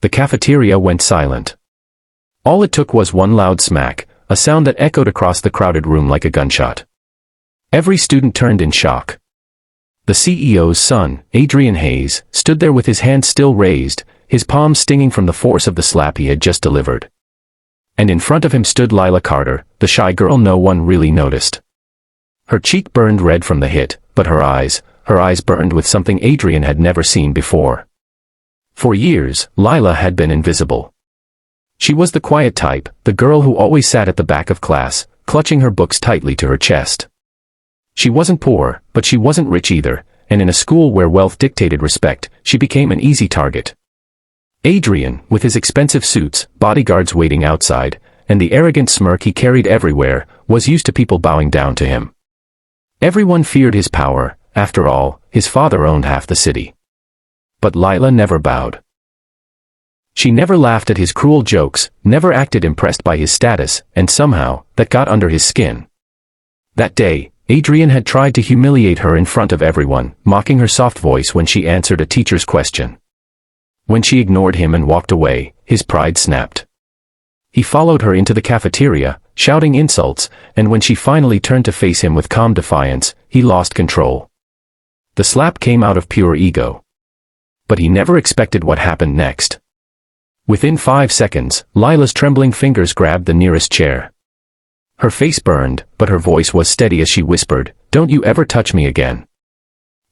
The cafeteria went silent. All it took was one loud smack, a sound that echoed across the crowded room like a gunshot. Every student turned in shock. The CEO's son, Adrian Hayes, stood there with his hands still raised, his palms stinging from the force of the slap he had just delivered. And in front of him stood Lila Carter, the shy girl no one really noticed. Her cheek burned red from the hit, but her eyes burned with something Adrian had never seen before. For years, Lila had been invisible. She was the quiet type, the girl who always sat at the back of class, clutching her books tightly to her chest. She wasn't poor, but she wasn't rich either, and in a school where wealth dictated respect, she became an easy target. Adrian, with his expensive suits, bodyguards waiting outside, and the arrogant smirk he carried everywhere, was used to people bowing down to him. Everyone feared his power. After all, his father owned half the city. But Lila never bowed. She never laughed at his cruel jokes, never acted impressed by his status, and somehow, that got under his skin. That day, Adrian had tried to humiliate her in front of everyone, mocking her soft voice when she answered a teacher's question. When she ignored him and walked away, his pride snapped. He followed her into the cafeteria, shouting insults, and when she finally turned to face him with calm defiance, he lost control. The slap came out of pure ego. But he never expected what happened next. Within 5 seconds, Lila's trembling fingers grabbed the nearest chair. Her face burned, but her voice was steady as she whispered, "Don't you ever touch me again."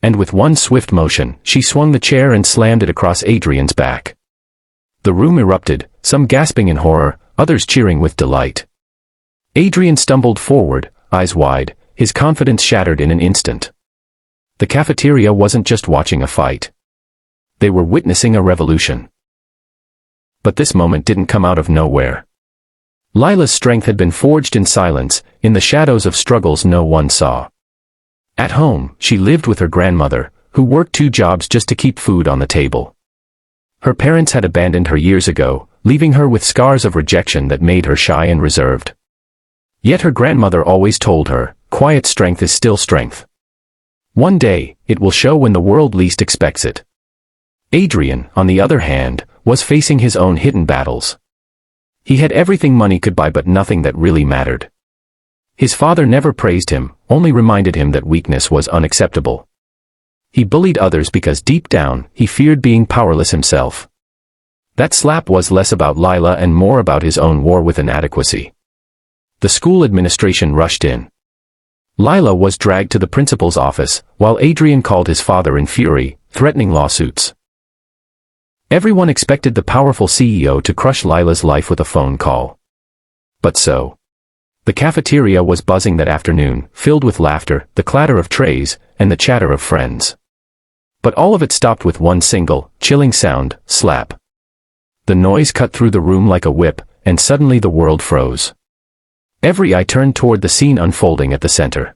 And with one swift motion, she swung the chair and slammed it across Adrian's back. The room erupted, some gasping in horror, others cheering with delight. Adrian stumbled forward, eyes wide, his confidence shattered in an instant. The cafeteria wasn't just watching a fight. They were witnessing a revolution. But this moment didn't come out of nowhere. Lila's strength had been forged in silence, in the shadows of struggles no one saw. At home, she lived with her grandmother, who worked 2 jobs just to keep food on the table. Her parents had abandoned her years ago, leaving her with scars of rejection that made her shy and reserved. Yet her grandmother always told her, quiet strength is still strength. One day, it will show when the world least expects it. Adrian, on the other hand, was facing his own hidden battles. He had everything money could buy but nothing that really mattered. His father never praised him, only reminded him that weakness was unacceptable. He bullied others because deep down, he feared being powerless himself. That slap was less about Lila and more about his own war with inadequacy. The school administration rushed in. Lila was dragged to the principal's office, while Adrian called his father in fury, threatening lawsuits. Everyone expected the powerful CEO to crush Lila's life with a phone call. But so. The cafeteria was buzzing that afternoon, filled with laughter, the clatter of trays, and the chatter of friends. But all of it stopped with one single, chilling sound, slap. The noise cut through the room like a whip, and suddenly the world froze. Every eye turned toward the scene unfolding at the center.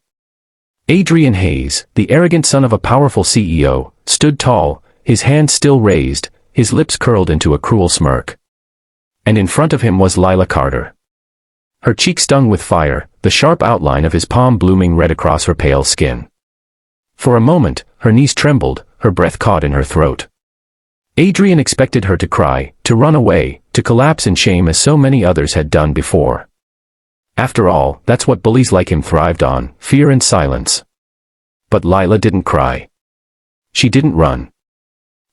Adrian Hayes, the arrogant son of a powerful CEO, stood tall, his hands still raised, his lips curled into a cruel smirk. And in front of him was Lila Carter. Her cheek stung with fire, the sharp outline of his palm blooming red across her pale skin. For a moment, her knees trembled, her breath caught in her throat. Adrian expected her to cry, to run away, to collapse in shame as so many others had done before. After all, that's what bullies like him thrived on, fear and silence. But Lila didn't cry. She didn't run.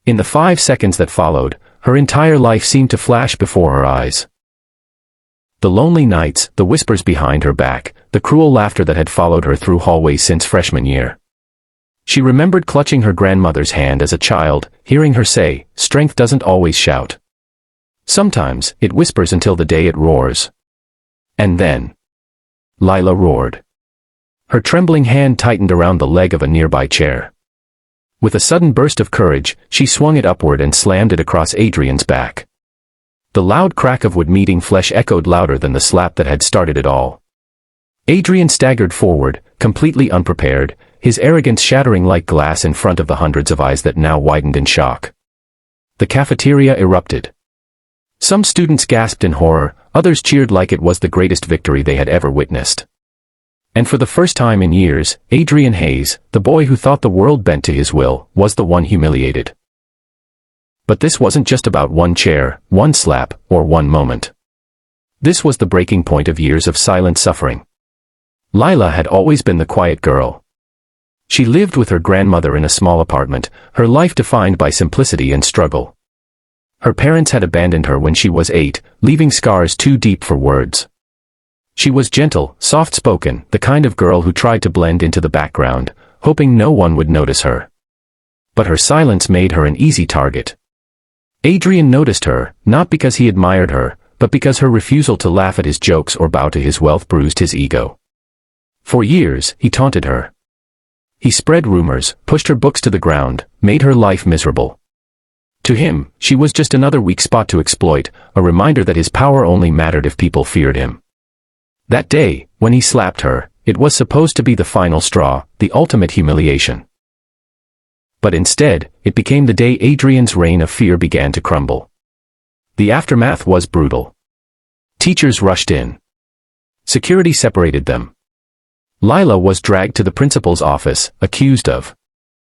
In the 5 seconds that followed, her entire life seemed to flash before her eyes. The lonely nights, the whispers behind her back, the cruel laughter that had followed her through hallways since freshman year. She remembered clutching her grandmother's hand as a child, hearing her say, "Strength doesn't always shout. Sometimes, it whispers until the day it roars." And then, Lila roared. Her trembling hand tightened around the leg of a nearby chair. With a sudden burst of courage, she swung it upward and slammed it across Adrian's back. The loud crack of wood-meeting flesh echoed louder than the slap that had started it all. Adrian staggered forward, completely unprepared, his arrogance shattering like glass in front of the hundreds of eyes that now widened in shock. The cafeteria erupted. Some students gasped in horror, others cheered like it was the greatest victory they had ever witnessed. And for the first time in years, Adrian Hayes, the boy who thought the world bent to his will, was the one humiliated. But this wasn't just about one chair, one slap, or one moment. This was the breaking point of years of silent suffering. Lila had always been the quiet girl. She lived with her grandmother in a small apartment, her life defined by simplicity and struggle. Her parents had abandoned her when she was 8, leaving scars too deep for words. She was gentle, soft-spoken, the kind of girl who tried to blend into the background, hoping no one would notice her. But her silence made her an easy target. Adrian noticed her, not because he admired her, but because her refusal to laugh at his jokes or bow to his wealth bruised his ego. For years, he taunted her. He spread rumors, pushed her books to the ground, made her life miserable. To him, she was just another weak spot to exploit, a reminder that his power only mattered if people feared him. That day, when he slapped her, it was supposed to be the final straw, the ultimate humiliation. But instead, it became the day Adrian's reign of fear began to crumble. The aftermath was brutal. Teachers rushed in. Security separated them. Lila was dragged to the principal's office, accused of